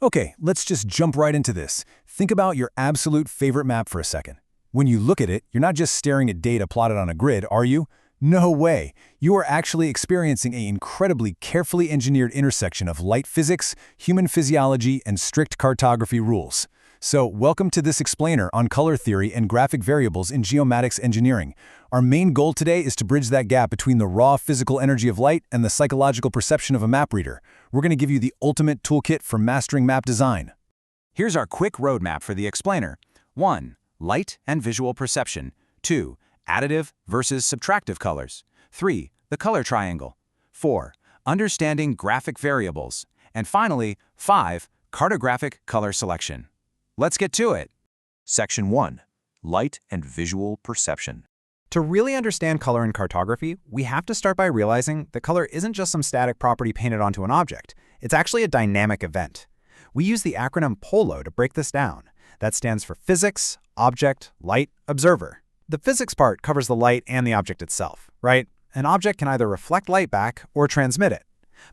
Okay, let's just jump right into this. Think about your absolute favorite map for a second. When you look at it, you're not just staring at data plotted on a grid, are you? No way. You are actually experiencing an incredibly carefully engineered intersection of light physics, human physiology, and strict cartography rules. So, welcome to this explainer on color theory and graphic variables in geomatics engineering. Our main goal today is to bridge that gap between the raw physical energy of light and the psychological perception of a map reader. We're going to give you the ultimate toolkit for mastering map design. Here's our quick roadmap for the explainer. 1. Light and visual perception. 2. Additive versus subtractive colors. 3. The color triangle. 4. Understanding graphic variables. And finally, 5. Cartographic color selection. Let's get to it. Section 1. Light and Visual Perception. To really understand color in cartography, we have to start by realizing that color isn't just some static property painted onto an object. It's actually a dynamic event. We use the acronym POLO to break this down. That stands for physics, object, light, observer. The physics part covers the light and the object itself, right? An object can either reflect light back or transmit it.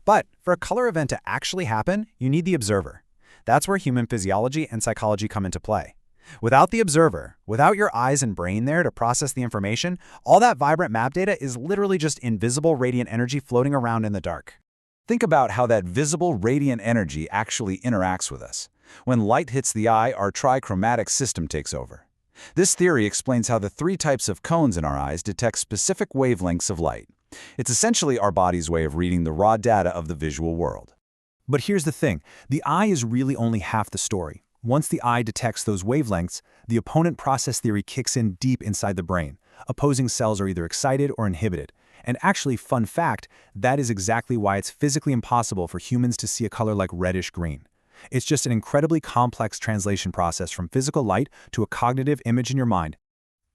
But for a color event to actually happen, you need the observer. That's where human physiology and psychology come into play. Without the observer, without your eyes and brain there to process the information, all that vibrant map data is literally just invisible radiant energy floating around in the dark. Think about how that visible radiant energy actually interacts with us. When light hits the eye, our trichromatic system takes over. This theory explains how the 3 types of cones in our eyes detect specific wavelengths of light. It's essentially our body's way of reading the raw data of the visual world. But here's the thing, the eye is really only half the story. Once the eye detects those wavelengths, the opponent process theory kicks in deep inside the brain. Opposing cells are either excited or inhibited. And actually, fun fact, that is exactly why it's physically impossible for humans to see a color like reddish-green. It's just an incredibly complex translation process from physical light to a cognitive image in your mind.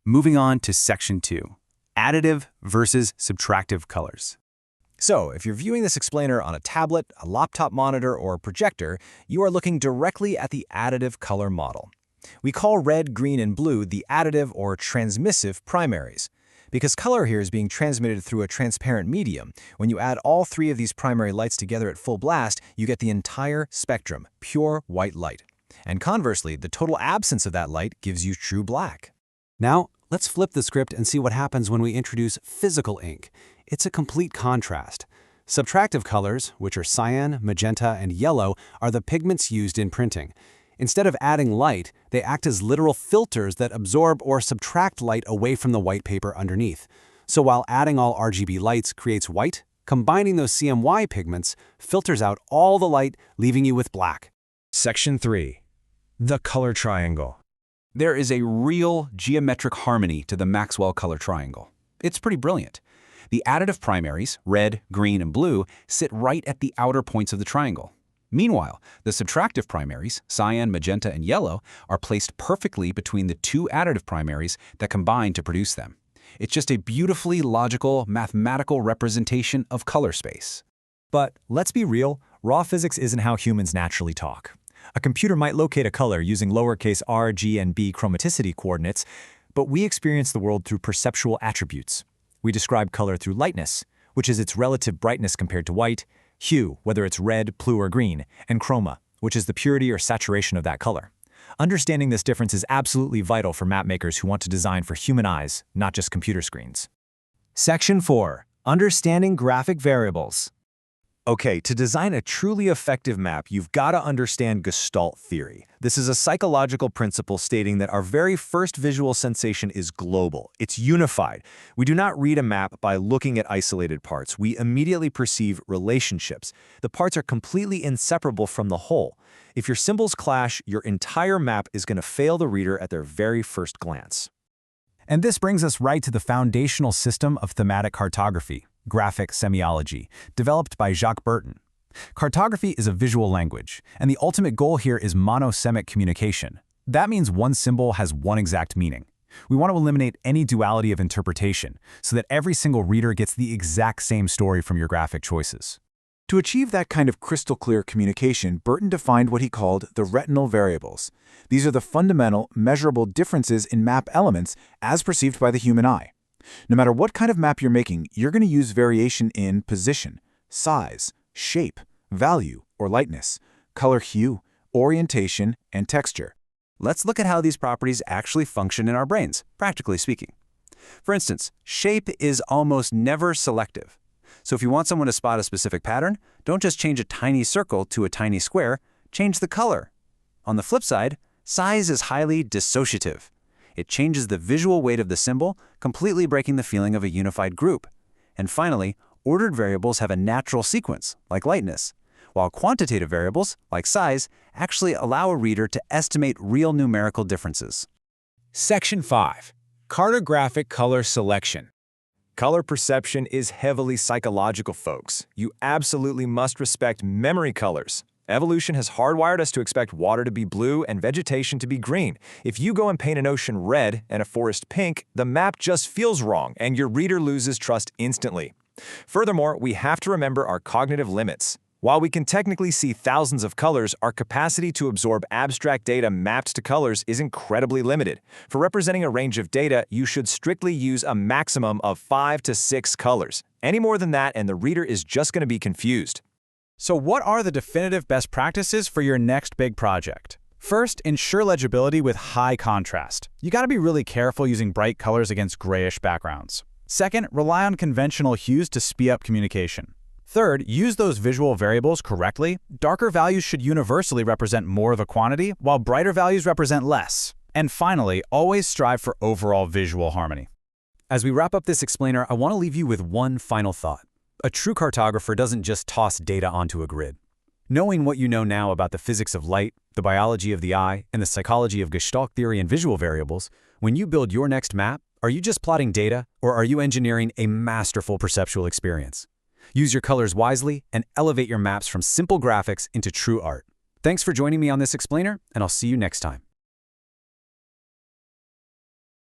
Moving on to Section 2, Additive versus Subtractive Colors. So, if you're viewing this explainer on a tablet, a laptop monitor, or a projector, you are looking directly at the additive color model. We call red, green, and blue the additive or transmissive primaries. Because color here is being transmitted through a transparent medium, when you add all 3 of these primary lights together at full blast, you get the entire spectrum, pure white light. And conversely, the total absence of that light gives you true black. Now, let's flip the script and see what happens when we introduce physical ink. It's a complete contrast. Subtractive colors, which are cyan, magenta, and yellow, are the pigments used in printing. Instead of adding light, they act as literal filters that absorb or subtract light away from the white paper underneath. So while adding all RGB lights creates white, combining those CMY pigments filters out all the light, leaving you with black. Section 3. The color triangle. There is a real geometric harmony to the Maxwell color triangle. It's pretty brilliant. The additive primaries, red, green, and blue, sit right at the outer points of the triangle. Meanwhile, the subtractive primaries, cyan, magenta, and yellow, are placed perfectly between the 2 additive primaries that combine to produce them. It's just a beautifully logical, mathematical representation of color space. But let's be real, raw physics isn't how humans naturally talk. A computer might locate a color using lowercase r, g, and b chromaticity coordinates, but we experience the world through perceptual attributes. We describe color through lightness, which is its relative brightness compared to white, hue, whether it's red, blue, or green, and chroma, which is the purity or saturation of that color. Understanding this difference is absolutely vital for map makers who want to design for human eyes, not just computer screens. Section 4. Understanding graphic variables. Okay, to design a truly effective map, you've got to understand Gestalt theory. This is a psychological principle stating that our very first visual sensation is global. It's unified. We do not read a map by looking at isolated parts. We immediately perceive relationships. The parts are completely inseparable from the whole. If your symbols clash, your entire map is going to fail the reader at their very first glance. And this brings us right to the foundational system of thematic cartography, graphic semiology, developed by Jacques Bertin. Cartography is a visual language, and the ultimate goal here is monosemic communication. That means one symbol has one exact meaning. We want to eliminate any duality of interpretation so that every single reader gets the exact same story from your graphic choices. To achieve that kind of crystal-clear communication, Bertin defined what he called the retinal variables. These are the fundamental, measurable differences in map elements as perceived by the human eye. No matter what kind of map you're making, you're going to use variation in position, size, shape, value, or lightness, color hue, orientation, and texture. Let's look at how these properties actually function in our brains, practically speaking. For instance, shape is almost never selective. So if you want someone to spot a specific pattern, don't just change a tiny circle to a tiny square, change the color. On the flip side, size is highly dissociative. It changes the visual weight of the symbol, completely breaking the feeling of a unified group. And finally, ordered variables have a natural sequence, like lightness, while quantitative variables, like size, actually allow a reader to estimate real numerical differences. Section 5. Cartographic color selection. Color perception is heavily psychological, folks. You absolutely must respect memory colors. Evolution has hardwired us to expect water to be blue and vegetation to be green. If you go and paint an ocean red and a forest pink, the map just feels wrong and your reader loses trust instantly. Furthermore, we have to remember our cognitive limits. While we can technically see thousands of colors, our capacity to absorb abstract data mapped to colors is incredibly limited. For representing a range of data, you should strictly use a maximum of 5 to 6 colors. Any more than that, and the reader is just going to be confused. So what are the definitive best practices for your next big project? First, ensure legibility with high contrast. You got to be really careful using bright colors against grayish backgrounds. Second, rely on conventional hues to speed up communication. Third, use those visual variables correctly. Darker values should universally represent more of a quantity, while brighter values represent less. And finally, always strive for overall visual harmony. As we wrap up this explainer, I want to leave you with one final thought. A true cartographer doesn't just toss data onto a grid. Knowing what you know now about the physics of light, the biology of the eye, and the psychology of Gestalt theory and visual variables, when you build your next map, are you just plotting data, or are you engineering a masterful perceptual experience? Use your colors wisely and elevate your maps from simple graphics into true art. Thanks for joining me on this explainer, and I'll see you next time.